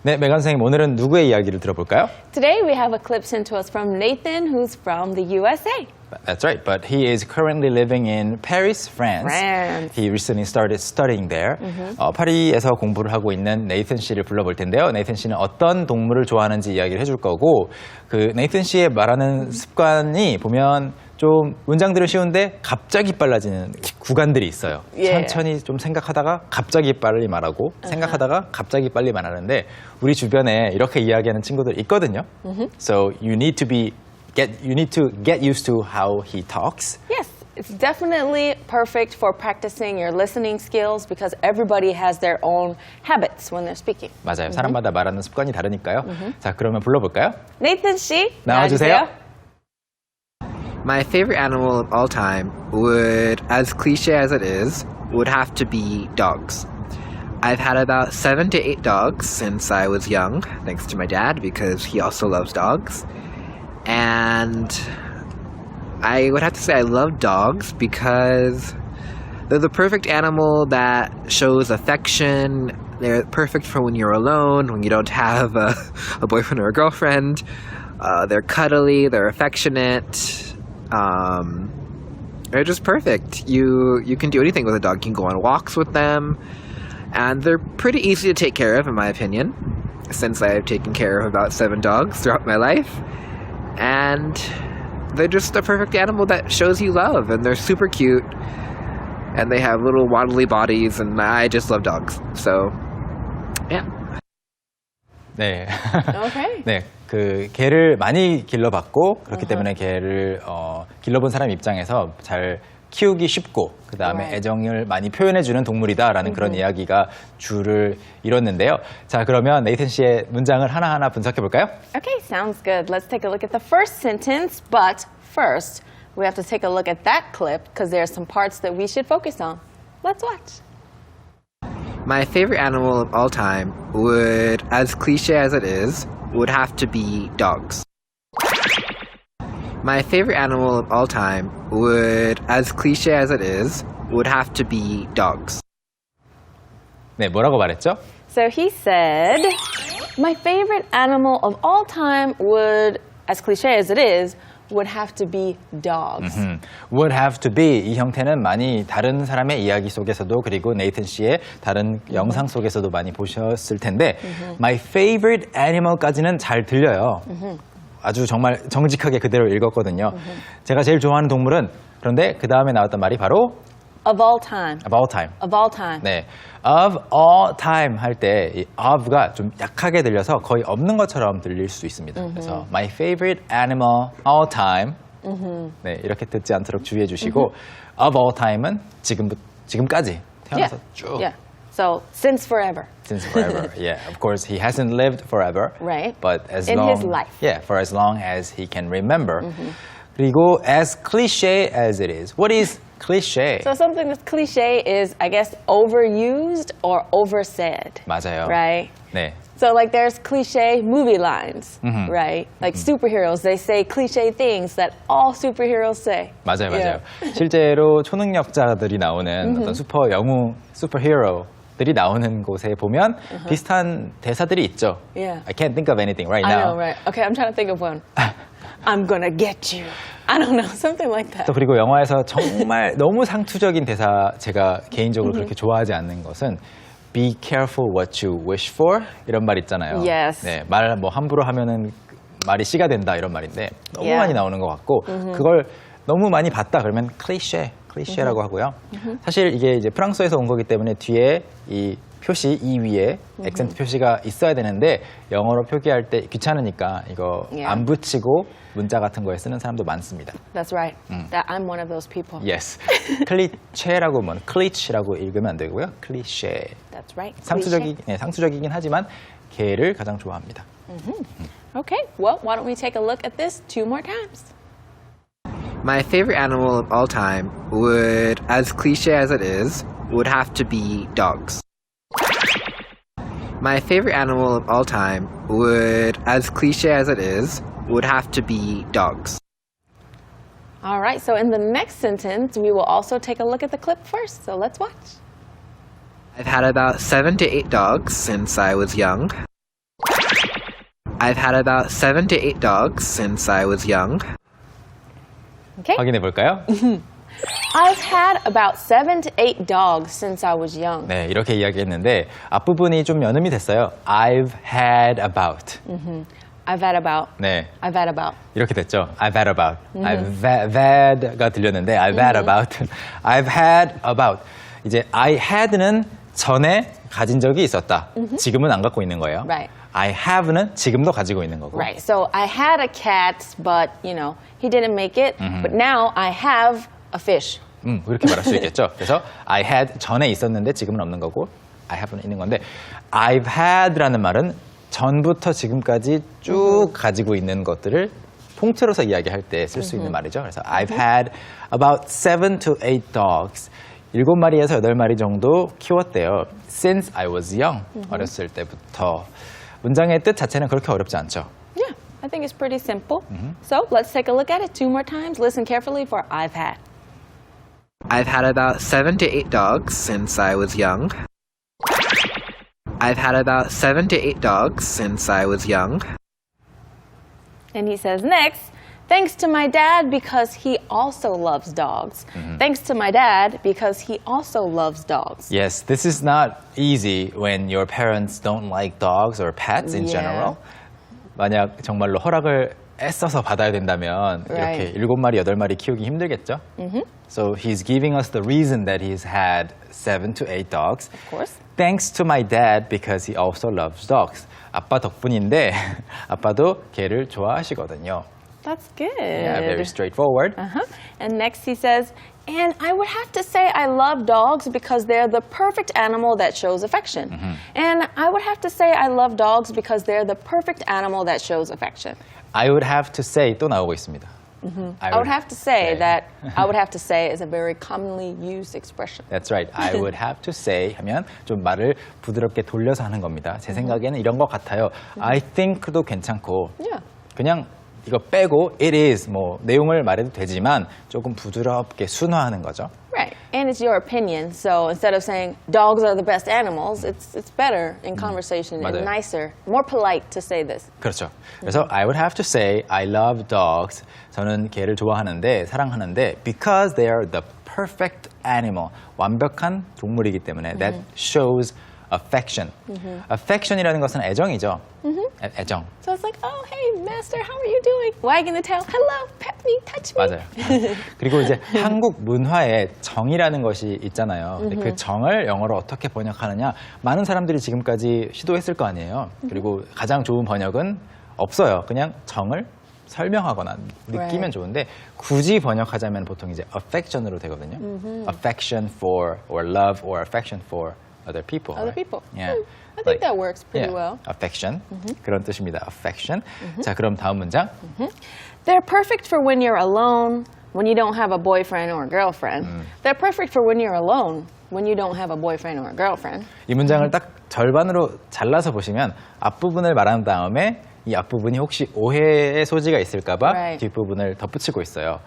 네, 메간 선생님, 오늘은 누구의 이야기를 들어볼까요? Today we have a clip sent to us from Nathan, who's from the USA. That's right, but he is currently living in Paris, France. He recently started studying there. 파리에서 공부를 하고 있는 네이튼 씨를 불러볼 텐데요. 네이튼 씨는 어떤 동물을 좋아하는지 이야기를 해줄 거고, 그 네이튼 씨의 말하는 습관이 보면 좀 문장들은 쉬운데 갑자기 빨라지는 구간들이 있어요. 천천히 좀 생각하다가 갑자기 빨리 말하고 생각하다가 갑자기 빨리 말하는데 우리 주변에 이렇게 이야기하는 친구들 있거든요. So you need to get used to how he talks. Yes, it's definitely perfect for practicing your listening skills because everybody has their own habits when they're speaking. 맞아요. 사람마다 말하는 습관이 다르니까요. 자, 그러면 불러볼까요? Nathan 씨, 나와주세요. My favorite animal of all time would, as cliche as it is, would have to be dogs. I've had about 7 to 8 dogs since I was young, thanks to my dad, because he also loves dogs. And I would have to say I love dogs because they're the perfect animal that shows affection. They're perfect for when you're alone, when you don't have a boyfriend or a girlfriend. They're cuddly, they're affectionate. They're just perfect. You can do anything with a dog. You can go on walks with them. And they're pretty easy to take care of, in my opinion, since I've taken care of about 7 dogs throughout my life. And they're just a perfect animal that shows you love. And they're super cute. And they have little waddly bodies. And I just love dogs. So, yeah. 네. Okay. 네. 그 개를 많이 길러봤고 그렇기 때문에 개를 길러본 사람 입장에서 잘 키우기 쉽고 그 다음에 애정을 많이 표현해주는 동물이다라는 그런 이야기가 줄을 이뤘는데요. 자, 그러면 네이튼 씨의 문장을 하나하나 분석해볼까요? Okay, sounds good. Let's take a look at the first sentence, but first we have to take a look at that clip because there are some parts that we should focus on. Let's watch. My favorite animal of all time would, as cliche as it is, would have to be dogs. My favorite animal of all time would, as cliche as it is, would have to be dogs. 네, 뭐라고 말했죠? So he said, my favorite animal of all time would, as cliche as it is, would have to be dogs. Would have to be 이 형태는 많이 다른 사람의 이야기 속에서도 그리고 네이튼 씨의 다른 영상 속에서도 많이 보셨을 텐데 My favorite animal까지는 잘 들려요. 아주 정말 정직하게 그대로 읽었거든요. 제가 제일 좋아하는 동물은 그런데 그 다음에 나왔던 말이 바로 Of all time. Of all time. Of all time. 네, of all time 할 때 이 of가 좀 약하게 들려서 거의 없는 것처럼 들릴 수 있습니다. 그래서 my favorite animal all time. 네, 이렇게 듣지 않도록 주의해 주시고 of all time은 지금까지 태어나서 쭉. Yeah. So since forever. Since forever. Yeah, of course he hasn't lived forever. Right. But as In long his life. Yeah, for as long as he can remember. 그리고 as cliche as it is. What is cliche? So something that's cliche is, I guess, overused or oversaid. 맞아요. Right? 네. So like there's cliche movie lines, right? Like superheroes, they say cliche things that all superheroes say. 맞아요, 맞아요. Yeah. 실제로 초능력자들이 나오는 어떤 슈퍼히어로들이 나오는 곳에 보면 비슷한 대사들이 있죠. Yeah. I can't think of anything right I now. know, right? Okay, I'm trying to think of one. I'm gonna get you. I don't know, something like that. 또 그리고 영화에서 정말 너무 상투적인 대사 제가 개인적으로 그렇게 좋아하지 않는 것은 Be careful what you wish for 이런 말 있잖아요. Yes. 네, 말 뭐 함부로 하면은 말이 씨가 된다 이런 말인데 너무 Yeah. 많이 나오는 것 같고 그걸 너무 많이 봤다 그러면 클리셰라고 하고요. 사실 이게 이제 프랑스에서 온 거기 때문에 뒤에 이 표시 이 위에 액센트 표시가 있어야 되는데 영어로 표기할 때 귀찮으니까 이거 Yeah. 안 붙이고 문자 같은 거에 쓰는 사람도 많습니다. That's right. That I'm one of those people. Yes. 클리체라고 뭐 클리치라고 읽으면 안 되고요. 클리셰. That's right. 상투적이긴 하지만 개를 가장 좋아합니다. Okay, well, why don't we take a look at this 2 more times? My favorite animal of all time would, as cliche as it is, would have to be dogs. My favorite animal of all time would, as cliche as it is, would have to be dogs. All right, so in the next sentence, we will also take a look at the clip first. So let's watch. I've had about 7 to 8 dogs since I was young, I've had about 7 to 8 dogs since I was young. Okay. 확인해 볼까요? I've had about 7 to 8 dogs since I was young. 네, 이렇게 이야기했는데 앞부분이 좀 연음이 됐어요. I've had about. I've had about. 네, I've had about. 이렇게 됐죠. I've had about. I've had가 들렸는데 I've had about. I've had about. 이제 I had는 전에 가진 적이 있었다. 지금은 안 갖고 있는 거예요. Right. I have는 지금도 가지고 있는 거고. Right. So I had a cat, but you know he didn't make it. But now I have a fish. 그렇게 말할 수 있겠죠. 그래서 I had 전에 있었는데 지금은 없는 거고 I have는 있는 건데 I've had라는 말은 전부터 지금까지 쭉 가지고 있는 것들을 통틀어서 이야기할 때 쓸 수 있는 말이죠. 그래서 I've had about 7 to 8 dogs. 7마리에서 8마리 정도 키웠대요. Since I was young. 어렸을 때부터. 문장의 뜻 자체는 그렇게 어렵지 않죠. Yeah, I think it's pretty simple. So let's take a look at it 2 more times. Listen carefully for I've had. I've had about 7 to 8 dogs since I was young. I've had about 7 to 8 dogs since I was young. And he says next, thanks to my dad because he also loves dogs. Thanks to my dad because he also loves dogs. Yes, this is not easy when your parents don't like dogs or pets in Yeah. general. 만약 정말로 허락을 애써서 받아야 된다면 Right. 이렇게 7마리, 8마리 키우기 힘들겠죠? So he's giving us the reason that he's had 7 to 8 dogs. Of course. Thanks to my dad because he also loves dogs. 아빠 덕분인데 아빠도 개를 좋아하시거든요. That's good. Yeah, very straightforward. And next he says, and I would have to say I love dogs because they're the perfect animal that shows affection. And I would have to say I love dogs because they're the perfect animal that shows affection. I would have to say 또 나오고 있습니다. I would have to say that I would have to say is a very commonly used expression. That's right. I would have to say 하면 좀 말을 부드럽게 돌려서 하는 겁니다. 제 생각에는 이런 것 같아요. I think도 괜찮고 Yeah. 그냥 이거 빼고 it is 뭐 내용을 말해도 되지만 조금 부드럽게 순화하는 거죠. Right. And it's your opinion. So instead of saying dogs are the best animals, it's better in conversation 맞아요. and nicer, more polite to say this. 그렇죠. 그래서 I would have to say I love dogs. 저는 개를 좋아하는데 사랑하는데 because they are the perfect animal. 완벽한 동물이기 때문에 that shows affection. affection이라는 것은 애정이죠. 애정. So it's like, oh, hey, master, how are you doing? Wagging the tail. Hello, pet me, touch me. 맞아요. 그리고 이제 한국 문화에 정이라는 것이 있잖아요. 근데 그 정을 영어로 어떻게 번역하느냐 많은 사람들이 지금까지 시도했을 거 아니에요. 그리고 가장 좋은 번역은 없어요. 그냥 정을 설명하거나 느끼면 Right. 좋은데 굳이 번역하자면 보통 이제 affection으로 되거든요. affection for or love or affection for other people. Other right? people. Yeah. I think that works pretty yeah, well. affection. 그런 뜻입니다. affection. 자, 그럼 다음 문장. They're perfect for when you're alone, when you don't have a boyfriend or a girlfriend. They're perfect for when you're alone, when you don't have a boyfriend or a girlfriend. 이 문장을 딱 절반으로 잘라서 보시면 앞부분을 말한 다음에 이 앞부분이 혹시 오해의 소지가 있을까봐 Right. 뒷부분을 덧붙이고 있어요.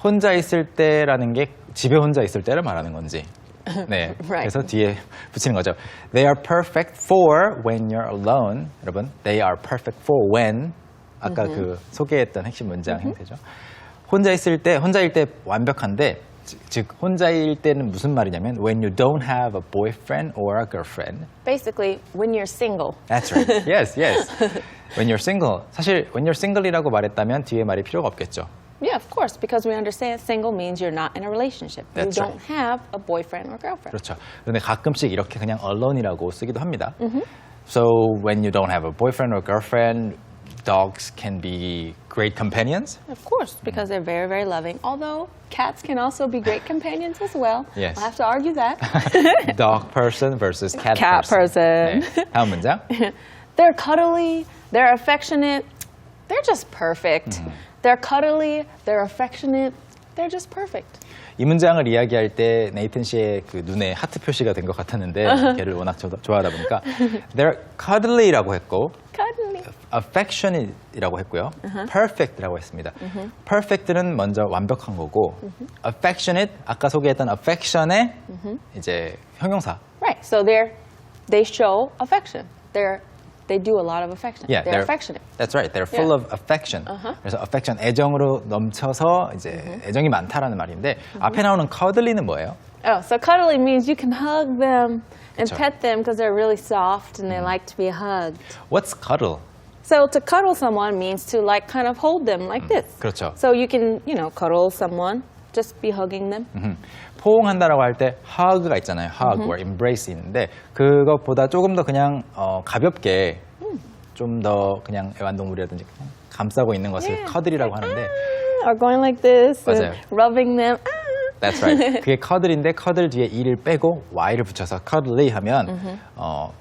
혼자 있을 때라는 게 집에 혼자 있을 때를 말하는 건지. 네, Right. 그래서 뒤에 붙이는 거죠. They are perfect for when you're alone. 여러분, they are perfect for when. 아까 그 소개했던 핵심 문장 형태죠. 혼자일 때 완벽한데, 즉 혼자일 때는 무슨 말이냐면 when you don't have a boyfriend or a girlfriend. Basically, when you're single. That's right. Yes, yes. When you're single. 사실 when you're single이라고 말했다면 뒤에 말이 필요가 없겠죠. Yeah, of course, because we understand single means you're not in a relationship. That's you don't have a boyfriend or girlfriend. 그렇죠. 그런데 가끔씩 이렇게 그냥 alone이라고 쓰기도 합니다. So when you don't have a boyfriend or girlfriend, dogs can be great companions. Of course, because they're very, very loving. Although cats can also be great companions as well. Yes. I'll have to argue that. Dog person versus cat person. 네. 다음 문장. They're cuddly, they're affectionate, they're just perfect. They're cuddly, they're affectionate, they're just perfect. 이 문장을 이야기할 때 네이튼 씨의 그 눈에 하트 표시가 된 것 같았는데 걔를 워낙 좋아하다 보니까 they're cuddly라고 했고 Cuddly. affectionate이라고 했고요. perfect라고 했습니다. perfect는 먼저 완벽한 거고 affectionate 아까 소개했던 affection의 이제 형용사. Right, so they show affection. they do a lot of affection. Yeah, they're affectionate. That's right. They're full of affection. 그래서 affection, 애정으로 넘쳐서 이제 애정이 많다라는 말인데 앞에 나오는 cuddly는 뭐예요? Oh, so cuddly means you can hug them and 그쵸. pet them because they're really soft and they like to be hugged. What's cuddle? So to cuddle someone means to like kind of hold them like this. 그렇죠. So you can, cuddle someone, just be hugging them. 포옹한다라고 할 때 hug가 있잖아요. hug or embrace 있는데 그것보다 조금 더 그냥 가볍게 좀 더 그냥 애완동물이라든지 그냥 감싸고 있는 것을 cuddle이라고 하는데 Or going like this, 맞아요. and rubbing them. That's right. 그게 cuddle인데 cuddle 뒤에 e를 빼고 y를 붙여서 cuddly 하면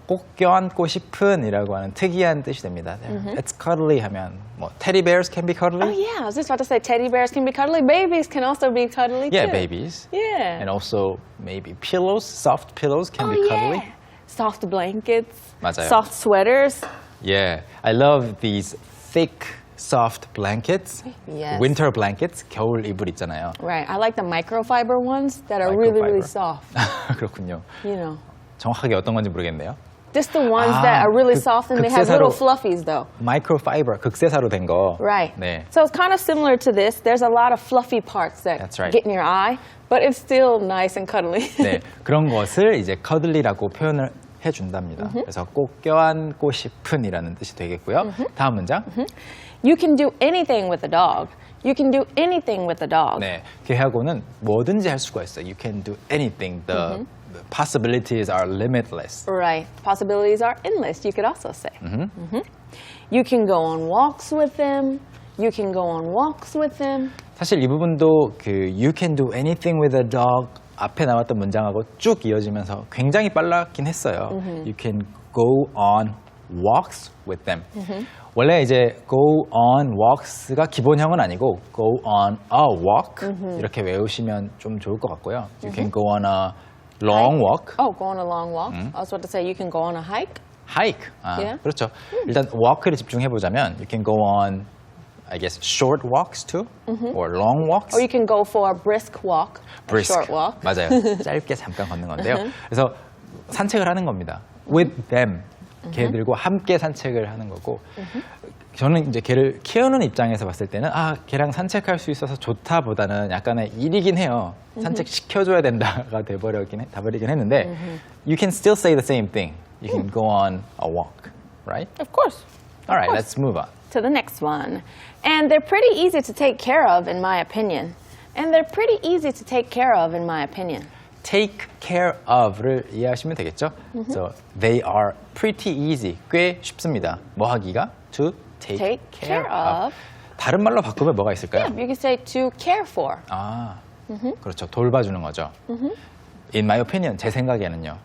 꼭 껴안고 싶은이라고 하는 특이한 뜻이 됩니다. It's cuddly 하면 뭐 teddy bears can be cuddly. Oh yeah, I was just about to say teddy bears can be cuddly. Babies can also be cuddly Yeah, too. babies. Yeah. And also maybe pillows, soft pillows can be cuddly. Yeah. Soft blankets. 맞아요. Soft sweaters. Yeah, I love these thick, soft blankets. Yes. Winter blankets, 겨울 이불 있잖아요. Right. I like the microfiber ones that are really, really Microfiber. soft. 그렇군요. 정확하게 어떤 건지 모르겠네요. Just the ones that are really soft and they have little fluffies though. Microfiber, 극세사로 된 거. Right. 네. So it's kind of similar to this. There's a lot of fluffy parts that That's right. get in your eye, but it's still nice and cuddly. 네, 그런 것을 이제 cuddly라고 표현을 해준답니다. 그래서 꼭 껴안고 싶은이라는 뜻이 되겠고요. 다음 문장. You can do anything with a dog. You can do anything with a dog. 네, 걔하고는 뭐든지 할 수가 있어요. You can do anything. The possibilities are limitless. Right. Possibilities are endless, you could also say. You can go on walks with them. You can go on walks with them. 사실 이 부분도 그 You can do anything with a dog 앞에 나왔던 문장하고 쭉 이어지면서 굉장히 빨랐긴 했어요. You can go on walks with them. 원래 이제 go on walks가 기본형은 아니고 go on a walk 이렇게 외우시면 좀 좋을 것 같고요. You can go on a long walk. Oh, go on a long walk. I was about to say you can go on a hike. hike. Yeah. 그렇죠. 일단 walk를 집중해 보자면 you can go on I guess short walks too or long walks. Or you can go for a brisk walk, brisk. a short walk. 맞아요. 짧게 잠깐 걷는 건데요. 그래서 산책을 하는 겁니다. With them. 개들과 함께 산책을 하는 거고 저는 이제 개를 키우는 입장에서 봤을 때는 개랑 산책할 수 있어서 좋다보다는 약간의 일이긴 해요. 산책 시켜줘야 된다가 돼버리긴 했는데 you can still say the same thing. You can go on a walk, right? Of course. All right, let's move on. To the next one. And they're pretty easy to take care of, in my opinion. And they're pretty easy to take care of, in my opinion. Take care of를 이해하시면 되겠죠? So they are pretty easy. 꽤 쉽습니다. 뭐 하기가? To take care of. 다른 말로 바꾸면 뭐가 있을까요? Yeah, you can say to care for. 그렇죠. 돌봐주는 거죠. In my opinion, 제 생각에는요.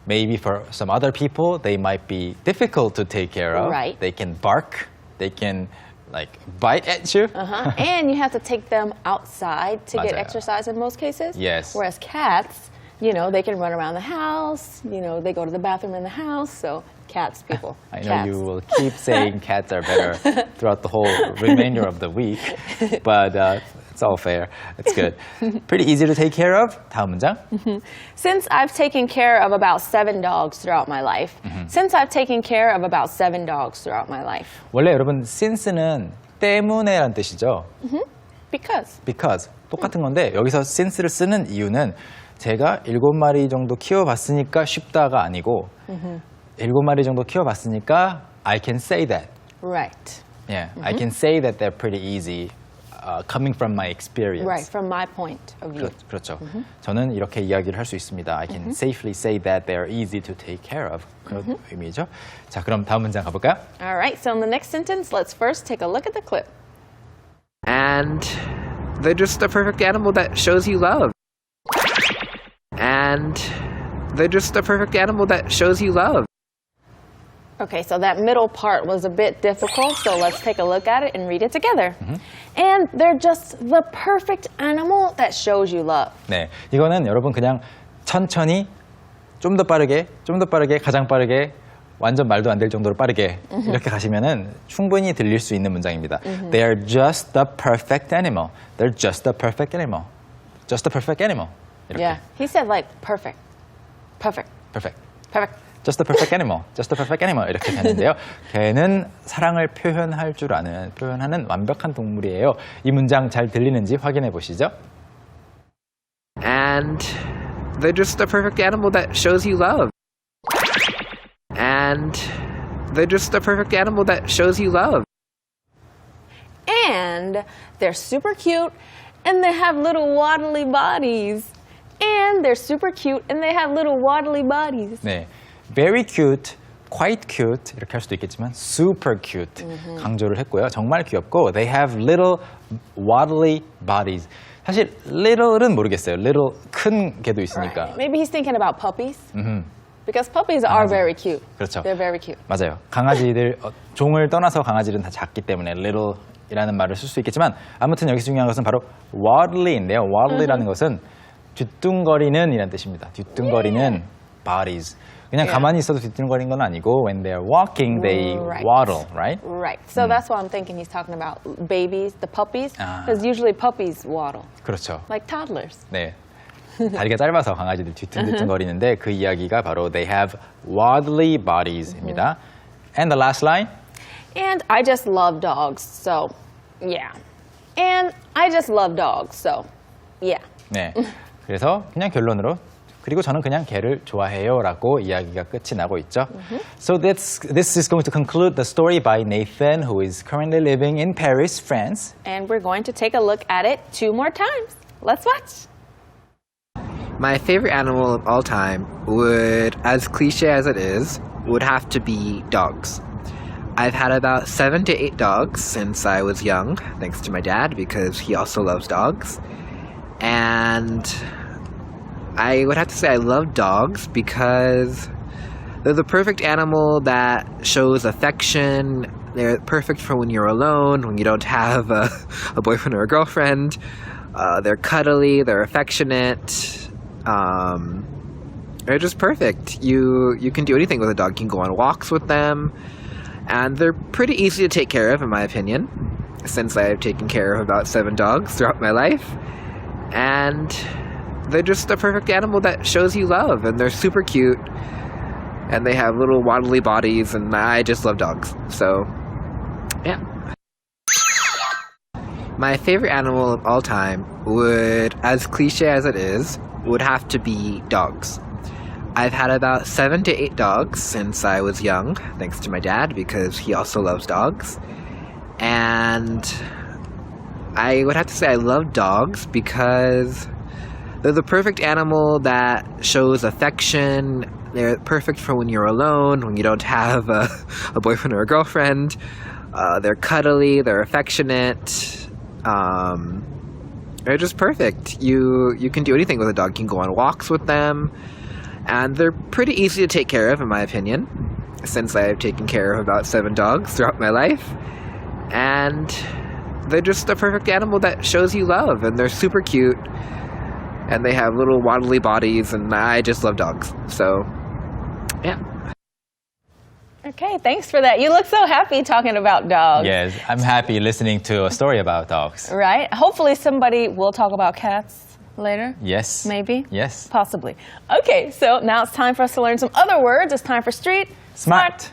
Maybe for some other people, they might be difficult to take care of. Right. They can bark. They can like bite at you. And you have to take them outside to get 맞아요. exercise in most cases. Yes. Whereas cats, they can run around the house. They go to the bathroom in the house. So cats, people. I know cats. you will keep saying cats are better throughout the whole remainder of the week, but it's all fair. It's good. Pretty easy to take care of. 다음 문장. Since I've taken care of about 7 dogs throughout my life. Since I've taken care of about 7 dogs throughout my life. 원래 여러분 since는 때문에라는 뜻이죠. Because. 똑같은 건데 여기서 since를 쓰는 이유는 제가 7마리 정도 키워봤으니까 쉽다가 아니고 7마리 정도 키워봤으니까 I can say that. Right. Yeah, I can say that they're pretty easy coming from my experience. Right, from my point of view. 그렇죠. 저는 이렇게 이야기를 할 수 있습니다. I can safely say that they're easy to take care of. 그런 의미죠. 자, 그럼 다음 문장 가볼까요? All right, so in the next sentence, let's first take a look at the clip. And they're just the perfect animal that shows you love. And they're just the perfect animal that shows you love. Okay, so that middle part was a bit difficult, so let's take a look at it and read it together. And they're just the perfect animal that shows you love. 네, 이거는 여러분 그냥 천천히 좀 더 빠르게, 가장 빠르게 완전 말도 안 될 정도로 빠르게 이렇게 가시면은 충분히 들릴 수 있는 문장입니다. They are just the perfect animal. They're just the perfect animal. Just the perfect animal. 이렇게. Yeah, he said like perfect. Perfect. Perfect. Perfect. just a perfect animal, just a perfect animal 이렇게 되는데요. 걔는 사랑을 표현하는 완벽한 동물이에요. 이 문장 잘 들리는지 확인해 보시죠. And they're just a perfect animal that shows you love. And they're just a perfect animal that shows you love. And they're super cute and they have little waddly bodies. And they're super cute and they have little waddly bodies. 네, very cute, quite cute 이렇게 할 수도 있겠지만 super cute 강조를 했고요. 정말 귀엽고 they have little waddly bodies. 사실 little은 모르겠어요. little 큰 개도 있으니까. Maybe he's thinking about puppies. Because puppies are very cute. 그렇죠. They're very cute. 맞아요. 강아지들 종을 떠나서 강아지들은 다 작기 때문에 little이라는 말을 쓸 수 있겠지만 아무튼 여기서 중요한 것은 바로 waddly인데요. waddly라는 것은 뒤뚱거리는 이란 뜻입니다. 뒤뚱거리는 bodies. 그냥 가만히 있어도 뒤뚱거리는 건 아니고 when they're walking, they waddle, right? Right. So that's why I'm thinking he's talking about babies, the puppies. Because usually puppies waddle. 그렇죠. Like toddlers. 네. 다리가 짧아서 강아지들 뒤뚱뒤뚱거리는데 그 이야기가 바로 they have waddly bodies입니다. And the last line? And I just love dogs, so yeah. And I just love dogs, so yeah. 네. 그래서 그냥 결론으로 그리고 저는 그냥 개를 좋아해요라고 이야기가 끝이 나고 있죠. So this is going to conclude the story by Nathan, who is currently living in Paris, France. And we're going to take a look at it 2 more times. Let's watch. My favorite animal of all time would, as cliche as it is, would have to be dogs. I've had about 7 to 8 dogs since I was young, thanks to my dad, because he also loves dogs. And I would have to say I love dogs because they're the perfect animal that shows affection. They're perfect for when you're alone, when you don't have a boyfriend or a girlfriend. They're cuddly, they're affectionate. They're just perfect. You can do anything with a dog. You can go on walks with them. And they're pretty easy to take care of, in my opinion, since I've taken care of about 7 dogs throughout my life. And they're just a perfect animal that shows you love. And they're super cute. And they have little waddly bodies. And I just love dogs. So, yeah. My favorite animal of all time would, as cliche as it is, would have to be dogs. I've had about 7 to 8 dogs since I was young, thanks to my dad, because he also loves dogs. And I would have to say I love dogs because they're the perfect animal that shows affection. They're perfect for when you're alone, when you don't have a boyfriend or a girlfriend. They're cuddly, they're affectionate. They're just perfect. You can do anything with a dog. You can go on walks with them. And they're pretty easy to take care of, in my opinion, since I've taken care of about 7 dogs throughout my life. And they're just a perfect animal that shows you love. And they're super cute. And they have little waddly bodies. And I just love dogs. So, yeah. Okay, thanks for that. You look so happy talking about dogs. Yes, I'm happy listening to a story about dogs. Right? Hopefully somebody will talk about cats later. Yes. Maybe? Yes. Possibly. Okay, so now it's time for us to learn some other words. It's time for Street Smart.